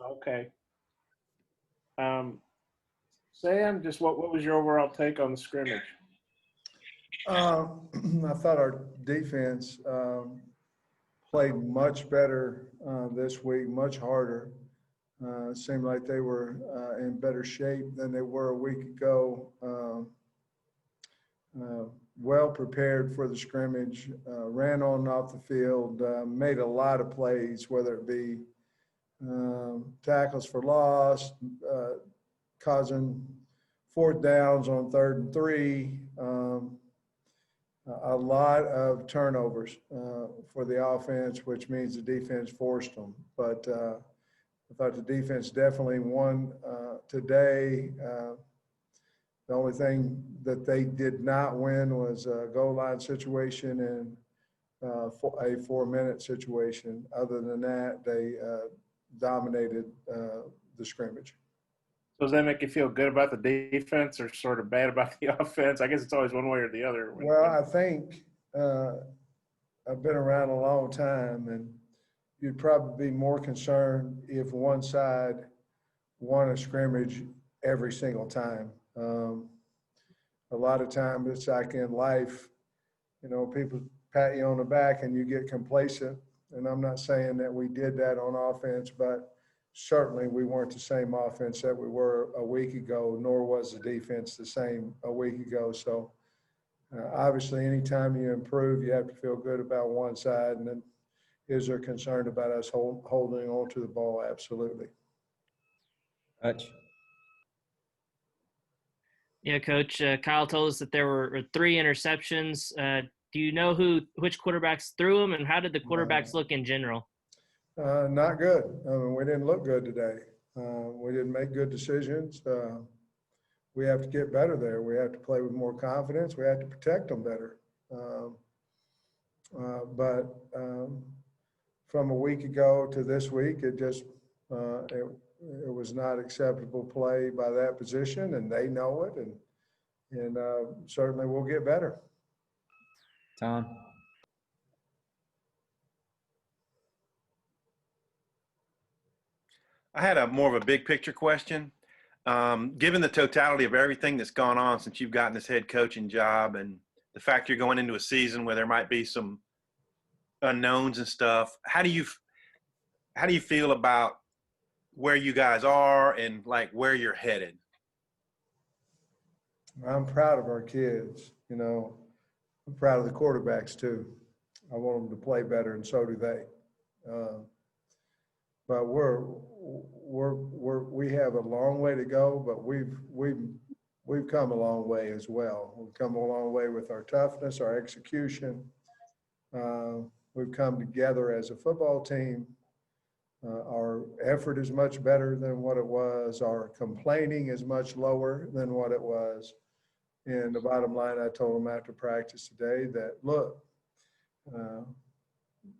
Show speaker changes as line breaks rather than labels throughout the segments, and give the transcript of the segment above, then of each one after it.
Okay. Sam, just what was your overall take on the scrimmage?
I thought our defense played much better this week, much harder. It seemed like they were in better shape than they were a week ago. Well prepared for the scrimmage, ran on and off the field, made a lot of plays, whether it be tackles for loss, causing fourth downs on 3rd and 3. A lot of turnovers for the offense, which means the defense forced them. But I thought the defense definitely won today. The only thing that they did not win was a goal line situation and a 4-minute situation. Other than that, they dominated the scrimmage.
So does that make you feel good about the defense or sort of bad about the offense? I guess it's always one way or the other.
Well, I think I've been around a long time, and you'd probably be more concerned if one side won a scrimmage every single time. A lot of times it's like in life, people pat you on the back and you get complacent. And I'm not saying that we did that on offense, but certainly we weren't the same offense that we were a week ago, nor was the defense the same a week ago. So obviously anytime you improve, you have to feel good about one side. And then is there concern about us holding on to the ball? Absolutely.
Hutch.
Yeah, Coach. Kyle told us that there were 3 interceptions. Do you know which quarterbacks threw them, and how did the quarterbacks look in general?
Not good. I mean, we didn't look good today. We didn't make good decisions. We have to get better there. We have to play with more confidence. We have to protect them better. But from a week ago to this week, it just it was not acceptable play by that position, and they know it, and certainly we'll get better.
Tom.
I had more of a big picture question. Given the totality of everything that's gone on since you've gotten this head coaching job, and the fact you're going into a season where there might be some unknowns and stuff, how do you feel about where you guys are and like where you're headed?
I'm proud of our kids. I'm proud of the quarterbacks too. I want them to play better, and so do they. But we have a long way to go, but we've come a long way as well. We've come a long way with our toughness, our execution. We've come together as a football team. Our effort is much better than what it was. Our complaining is much lower than what it was. And the bottom line, I told them after practice today that, look,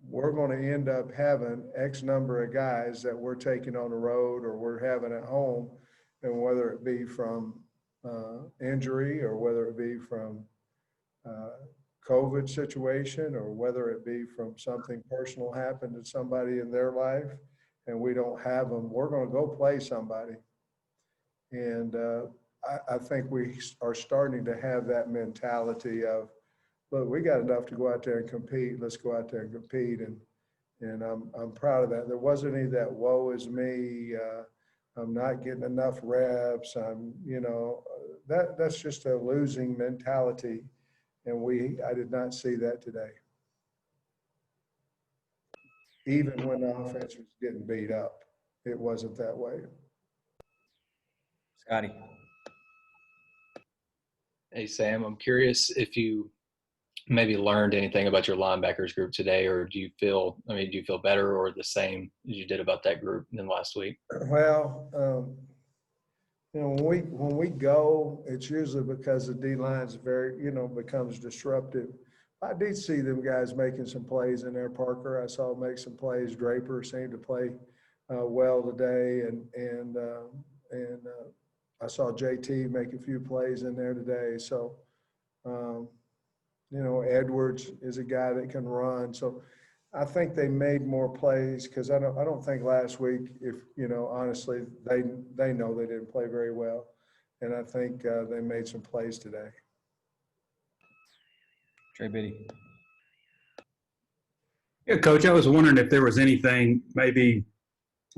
we're going to end up having X number of guys that we're taking on the road or we're having at home, and whether it be from injury or whether it be from COVID situation or whether it be from something personal happened to somebody in their life and we don't have them, we're going to go play somebody. And I think we are starting to have that mentality of, look, we got enough to go out there and compete. Let's go out there and compete. And I'm proud of that. There wasn't any of that, woe is me. I'm not getting enough reps. That's just a losing mentality. And I did not see that today. Even when the offense was getting beat up, it wasn't that way.
Scotty.
Hey, Sam, I'm curious if you maybe learned anything about your linebackers group today, or do you feel better or the same as you did about that group than last week?
Well, when we go, it's usually because the D-line's becomes disruptive. I did see them guys making some plays in there. Parker, I saw make some plays. Draper seemed to play well today, and I saw JT make a few plays in there today. So, Edwards is a guy that can run. So I think they made more plays because I don't think last week, if, honestly, they know they didn't play very well. And I think they made some plays today.
Trey Biddy.
Yeah, Coach, I was wondering if there was anything maybe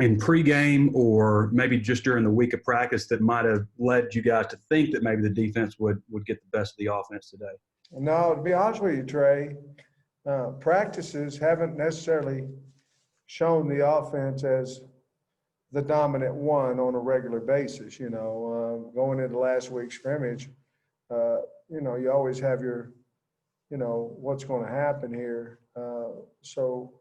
in pregame or maybe just during the week of practice that might have led you guys to think that maybe the defense would get the best of the offense today.
No, to be honest with you, Trey, practices haven't necessarily shown the offense as the dominant one on a regular basis. Going into last week's scrimmage, you always have your, what's going to happen here. So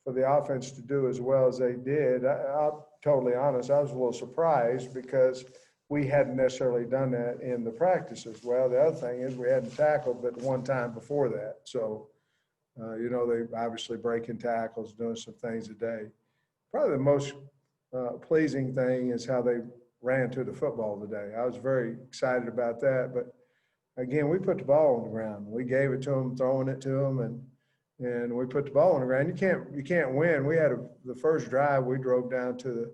for the offense to do as well as they did, I'll totally honest, I was a little surprised because we hadn't necessarily done that in the practices. Well, the other thing is we hadn't tackled but one time before that. So, they obviously breaking tackles, doing some things today. Probably the most pleasing thing is how they ran to the football today. I was very excited about that. But again, we put the ball on the ground. We gave it to them, throwing it to them, and we put the ball on the ground. You can't win. We had the first drive. We drove down to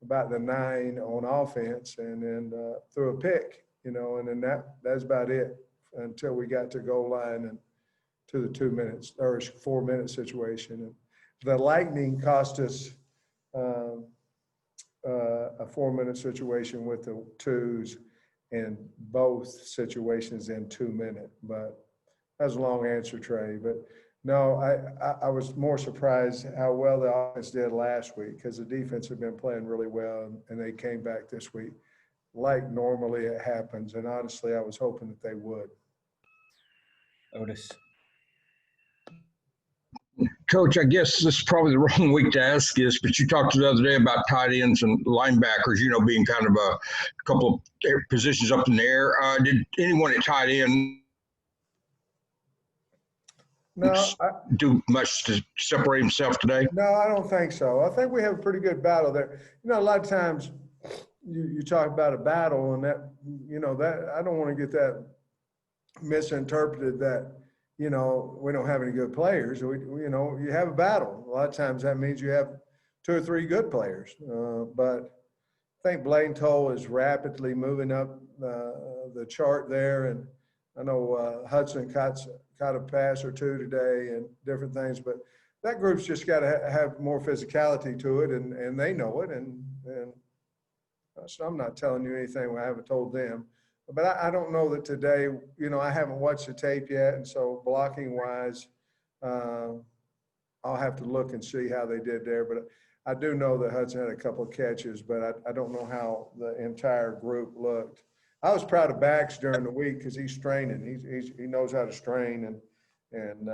about the 9 on offense, and then threw a pick. And then that's about it until we got to goal line and to the 2 minutes or 4 minute situation. And the Lightning cost us a 4 minute situation with the twos in both situations in 2 minutes. But that's a long answer, Trey. But no, I was more surprised how well the offense did last week because the defense had been playing really well, and they came back this week like normally it happens. And honestly, I was hoping that they would.
Otis.
Coach, I guess this is probably the wrong week to ask this, but you talked the other day about tight ends and linebackers, being kind of a couple of positions up in the air. Did anyone at tight end do much to separate himself today?
No, I don't think so. I think we have a pretty good battle there. A lot of times you talk about a battle, and that I don't want to get that misinterpreted that we don't have any good players. You have a battle. A lot of times that means you have 2 or 3 good players. But I think Blaine Toll is rapidly moving up the chart there, and I know Hudson caught a pass or 2 today and different things, but that group's just got to have more physicality to it, and they know it. And so I'm not telling you anything I haven't told them. But I don't know that today, I haven't watched the tape yet, and so blocking wise, I'll have to look and see how they did there. But I do know that Hudson had a couple of catches, but I don't know how the entire group looked. I was proud of Bax during the week because he's straining. He knows how to strain, and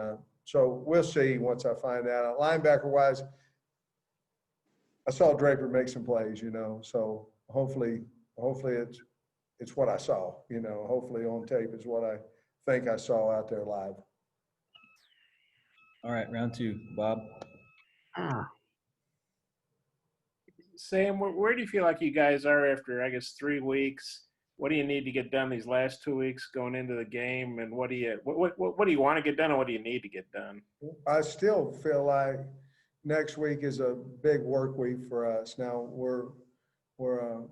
so we'll see once I find out. Linebacker wise, I saw Draper make some plays, so hopefully it's what I saw, hopefully on tape is what I think I saw out there live.
All right, round 2, Bob.
Sam, where do you feel like you guys are after, 3 weeks? What do you need to get done these last 2 weeks going into the game? And what do you want to get done, and what do you need to get done?
I still feel like next week is a big work week for us. Now we're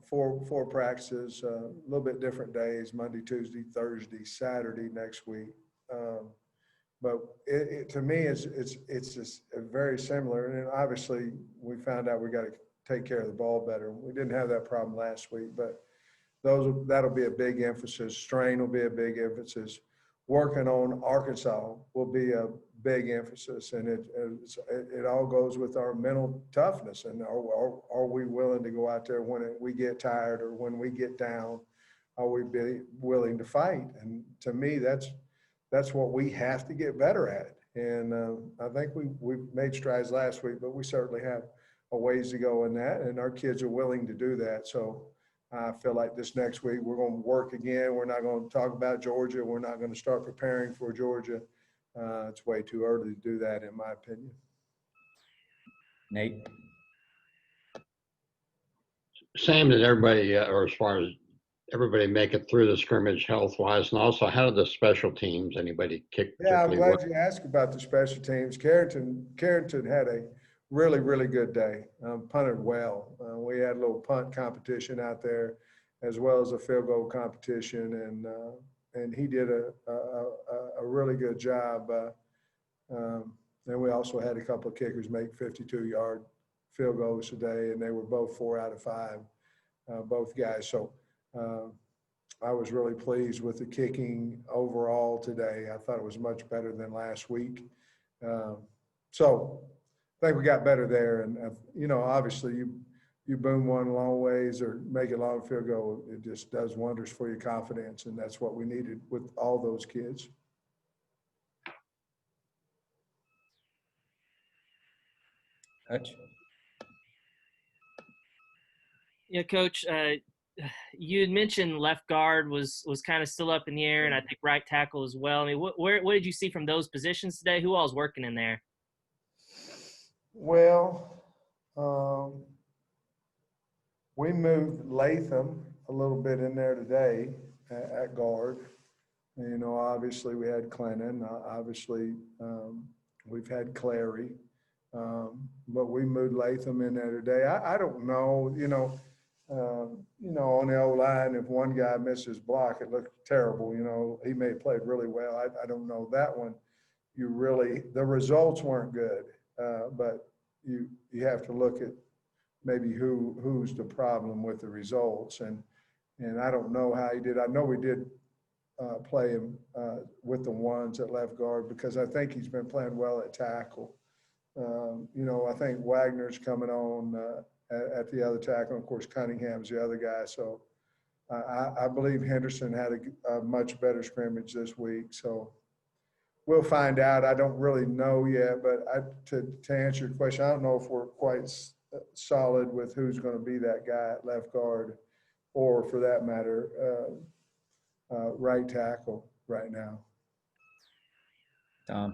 four practices, a little bit different days: Monday, Tuesday, Thursday, Saturday next week. But to me, it's just very similar. And obviously, we found out we got to take care of the ball better. We didn't have that problem last week, but that'll be a big emphasis. Strain will be a big emphasis. Working on Arkansas will be a big emphasis, and it all goes with our mental toughness. And are we willing to go out there when we get tired or when we get down? Are we willing to fight? And to me, that's what we have to get better at. And I think we made strides last week, but we certainly have a ways to go in that, and our kids are willing to do that. So I feel like this next week we're going to work again. We're not going to talk about Georgia. We're not going to start preparing for Georgia. It's way too early to do that, in my opinion.
Nate.
Same as everybody, or as far as everybody make it through the scrimmage health-wise? And also, how did the special teams, anybody kick
Yeah, I'm
particularly
glad
well?
you asked about the special teams. Carrington had a really, really good day. Punted well. We had a little punt competition out there, as well as a field goal competition, and he did a really good job. And we also had a couple of kickers make 52-yard field goals today, and they were both 4 out of 5, both guys. So I was really pleased with the kicking overall today. I thought it was much better than last week. So I think we got better there. And, obviously you boom one long ways or make a long field goal, it just does wonders for your confidence. And that's what we needed with all those kids.
Coach.
Yeah, Coach. You had mentioned left guard was kind of still up in the air, and I think right tackle as well. I mean, what did you see from those positions today? Who all's working in there?
Well, we moved Latham a little bit in there today at guard. Obviously we had Clennon. Obviously we've had Clary. But we moved Latham in there today. I don't know, on the O-line, if one guy misses block, it looked terrible. He may have played really well. I don't know that one. The results weren't good, but you have to look at maybe who's the problem with the results. And I don't know how he did. I know we did play him with the ones at left guard because I think he's been playing well at tackle. I think Wagner's coming on at the other tackle. Of course, Cunningham's the other guy. So I believe Henderson had a much better scrimmage this week. So we'll find out. I don't really know yet, but to answer your question, I don't know if we're quite solid with who's going to be that guy at left guard or, for that matter, right tackle right now.
Tom.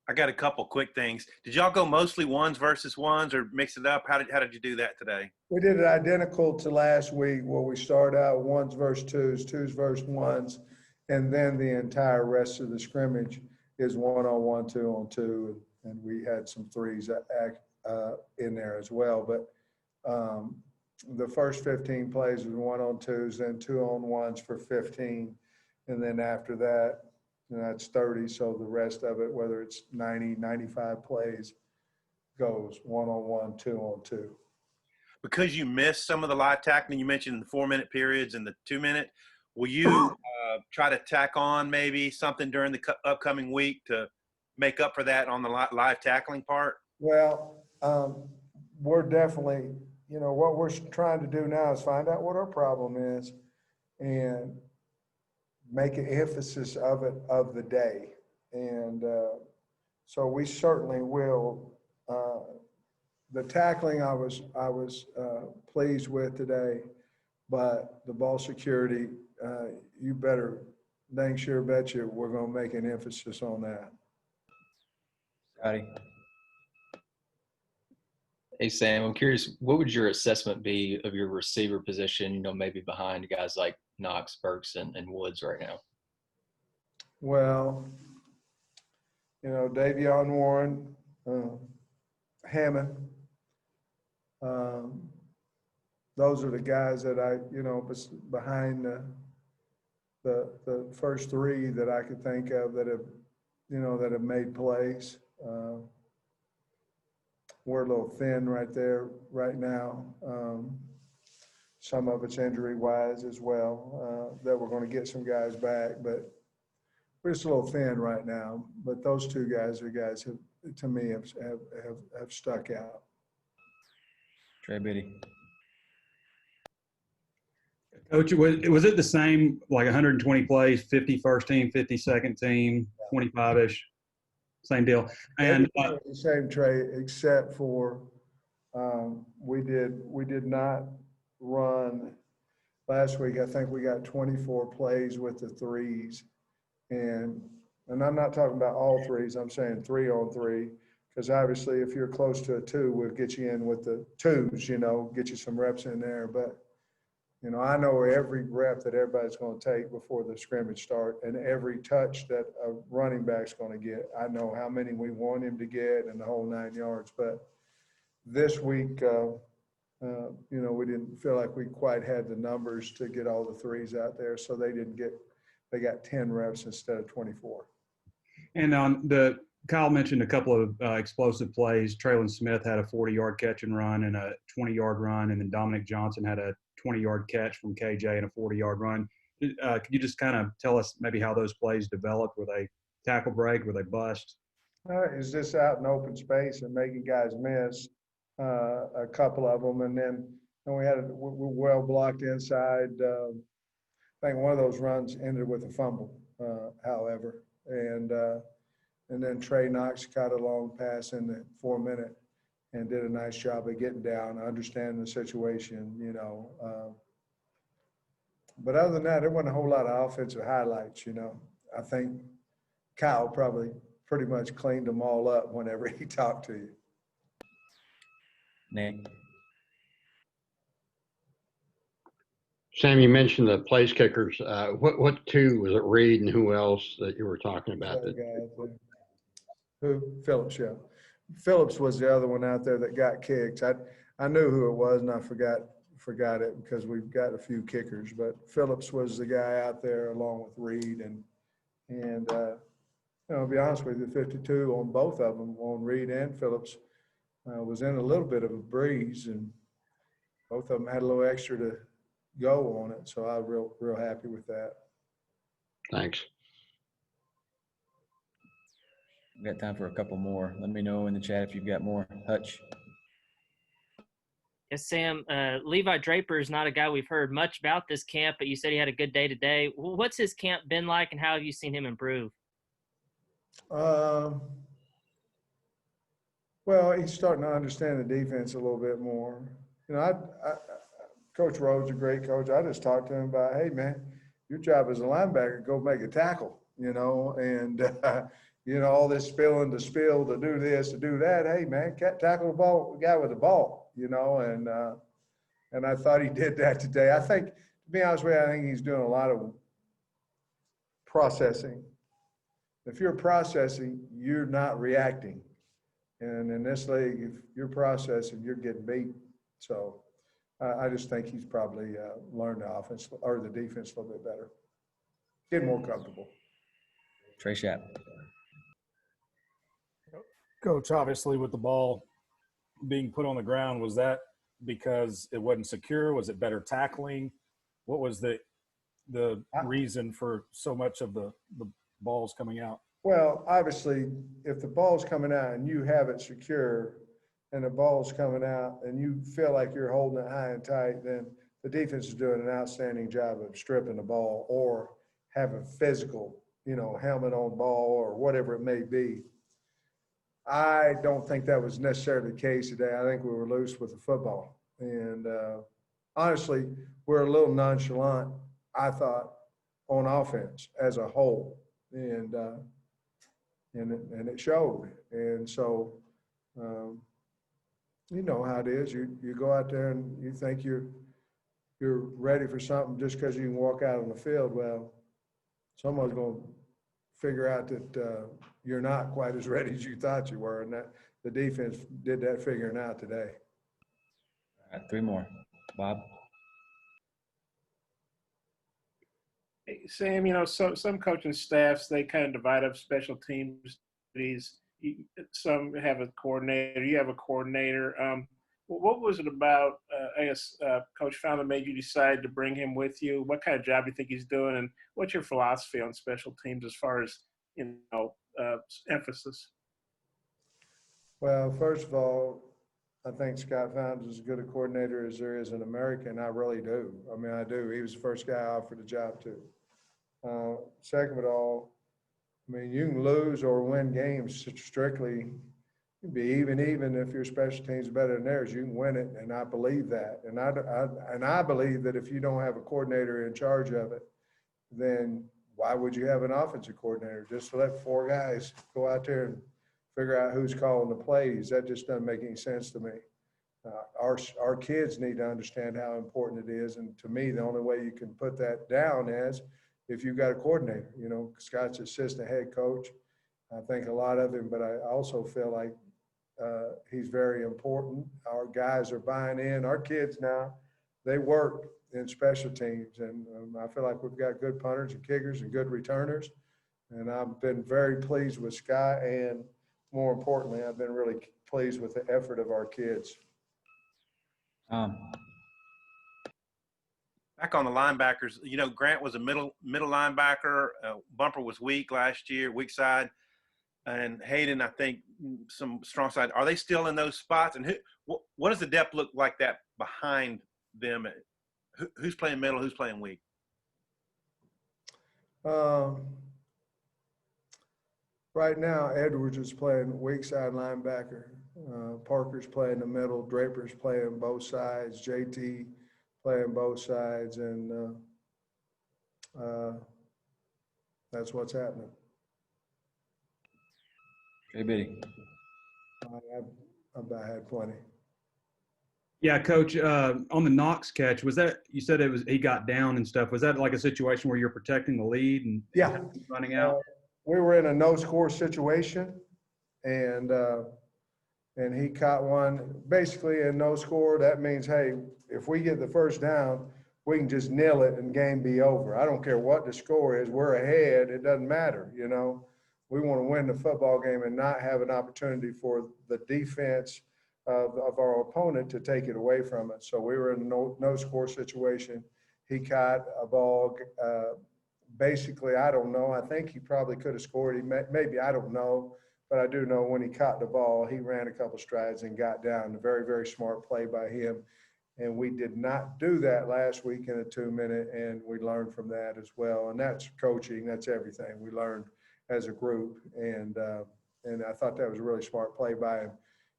I got a couple quick things. Did y'all go mostly ones versus ones or mix it up? How did you do that today?
We did it identical to last week where we start out ones versus twos versus ones, and then the entire rest of the scrimmage is 1-on-1, 2-on-2, and we had some threes in there as well. But the first 15 plays was 1-on-2s, then 2-on-1s for 15, and then after that, that's 30. So the rest of it, whether it's 90, 95 plays, goes 1-on-1, 2-on-2.
Because you missed some of the live tackling, you mentioned the 4-minute periods and the 2-minute, will you try to tack on maybe something during the upcoming week to make up for that on the live tackling part?
Well, we're definitely, what we're trying to do now is find out what our problem is and make an emphasis of it of the day. And so we certainly will. The tackling I was pleased with today, but the ball security, you better dang sure bet you we're going to make an emphasis on that.
Scotty.
Hey, Sam, I'm curious, what would your assessment be of your receiver position, maybe behind guys like Knox, Burks, and Woods right now?
Well, Davion Warren, Hammond, those are the guys that behind the first three that I could think of that have made plays. We're a little thin right there right now. Some of it's injury-wise as well, that we're going to get some guys back, but we're just a little thin right now. But those two guys are guys who, to me, have stuck out.
Trey Biddy.
Coach, was it the same, like 120 plays, 50 first team, 50 second team, 25-ish? Same deal. And
the same, Trey, except for we did not run last week. I think we got 24 plays with the threes, and I'm not talking about all threes. I'm saying 3-on-3, because obviously if you're close to a 2, we'll get you in with the 2s. Get you some reps in there. But You know, I know every rep that everybody's going to take before the scrimmage start and every touch that a running back's going to get. I know how many we want him to get and the whole 9 yards. But this week, you know, we didn't feel like we quite had the numbers to get all the threes out there. So they got 10 reps instead of 24.
And Kyle mentioned a couple of explosive plays. Traylon Smith had a 40-yard catch and run and a 20-yard run, and then Dominic Johnson had a 20-yard catch from KJ and a 40-yard run. Could you just kind of tell us maybe how those plays developed? Were they tackle break? Were they bust?
It's just out in open space and making guys miss a couple of them. And then we're well blocked inside. I think one of those runs ended with a fumble, however. And then Trey Knox caught a long pass in the 4-minute and did a nice job of getting down, understanding the situation, you know. But other than that, there wasn't a whole lot of offensive highlights, you know. I think Kyle probably pretty much cleaned them all up whenever he talked to you.
Nick.
Sam, you mentioned the place kickers. What two was it? Reed and who else that you were talking about?
Who? Phillips, yeah. Phillips was the other one out there that got kicked. I knew who it was, and I forgot it because we've got a few kickers. But Phillips was the guy out there along with Reed, and you know, to be honest with you, 52 on both of them, on Reed and Phillips, was in a little bit of a breeze, and both of them had a little extra to go on it. So I was real happy with that.
Thanks.
We've got time for a couple more. Let me know in the chat if you've got more. Hutch.
Yes, Sam, Levi Draper is not a guy we've heard much about this camp, but you said he had a good day today. What's his camp been like, and how have you seen him improve?
Well, he's starting to understand the defense a little bit more. You know, Coach Rhodes, a great coach. I just talked to him about, hey, man, your job as a linebacker, go make a tackle, you know, and, you know, all this spilling to spill to do this, to do that. Hey, man, tackle the guy with the ball, you know, and I thought he did that today. I think, to be honest with you, I think he's doing a lot of processing. If you're processing, you're not reacting. And in this league, if you're processing, you're getting beat. So I just think he's probably learned the offense or the defense a little bit better. Getting more comfortable.
Trey Schapp.
Coach, obviously with the ball being put on the ground, was that because it wasn't secure? Was it better tackling? What was the reason for so much of the balls coming out?
Well, obviously, if the ball's coming out and you have it secure and the ball's coming out and you feel like you're holding it high and tight, then the defense is doing an outstanding job of stripping the ball or having physical, you know, helmet on ball or whatever it may be. I don't think that was necessarily the case today. I think we were loose with the football. And honestly, we're a little nonchalant, I thought, on offense as a whole. And it showed. And so, you know how it is. You go out there and you think you're ready for something just because you can walk out on the field. Well, someone's going to figure out that you're not quite as ready as you thought you were, and that the defense did that figuring out today.
All right, 3 more. Bob.
Hey, Sam, you know, some coaching staffs, they kind of divide up special teams duties. Some have a coordinator. You have a coordinator. What was it about, I guess, Coach Found that made you decide to bring him with you? What kind of job do you think he's doing? And what's your philosophy on special teams as far as, you know, emphasis?
Well, first of all, I think Scott Found is as good a coordinator as there is in America, and I really do. I mean, I do. He was the first guy I offered the job to. Second of all, I mean, you can lose or win games strictly. You can be even if your special teams are better than theirs. You can win it, and I believe that. And I believe that if you don't have a coordinator in charge of it, then why would you have an offensive coordinator? Just to let 4 guys go out there and figure out who's calling the plays. That just doesn't make any sense to me. Our kids need to understand how important it is. And to me, the only way you can put that down is if you've got a coordinator. You know, Scott's assistant head coach. I think a lot of him, but I also feel like he's very important. Our guys are buying in. Our kids now, they work in special teams, and I feel like we've got good punters and kickers and good returners. And I've been very pleased with Scott, and more importantly, I've been really pleased with the effort of our kids.
Back on the linebackers, you know, Grant was a middle linebacker. Bumper was weak last year, weak side, and Hayden, I think, some strong side. Are they still in those spots? And what does the depth look like that behind them? Who's playing middle? Who's playing weak?
Right now, Edwards is playing weak side linebacker. Parker's playing the middle. Draper's playing both sides. JT playing both sides, and that's what's happening.
Hey, Biddy.
I've about had plenty.
Yeah, Coach, on the Knox catch, was that, you said it was, he got down and stuff. Was that like a situation where you're protecting the lead and
Yeah.
running out?
We were in a no-score situation, and he caught one. Basically, in no score, that means, hey, if we get the first down, we can just nail it and game be over. I don't care what the score is. We're ahead. It doesn't matter, you know. We want to win the football game and not have an opportunity for the defense of our opponent to take it away from us. So we were in a no-score situation. He caught a ball. Basically, I don't know. I think he probably could have scored. Maybe, I don't know. But I do know when he caught the ball, he ran a couple strides and got down. A very, very smart play by him. And we did not do that last week in a 2-minute, and we learned from that as well. And that's coaching. That's everything. We learned as a group, and I thought that was a really smart play by him.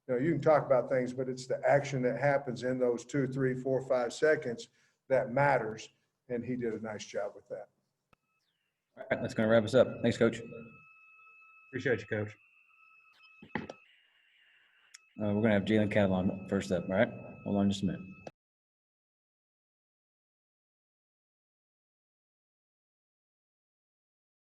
You know, you can talk about things, but it's the action that happens in those 2, 3, 4, 5 seconds that matters, and he did a nice job with that.
All right, that's going to wrap us up. Thanks, Coach.
Appreciate you, Coach.
We're going to have Jalen Catalon first up, all right? Hold on just a minute.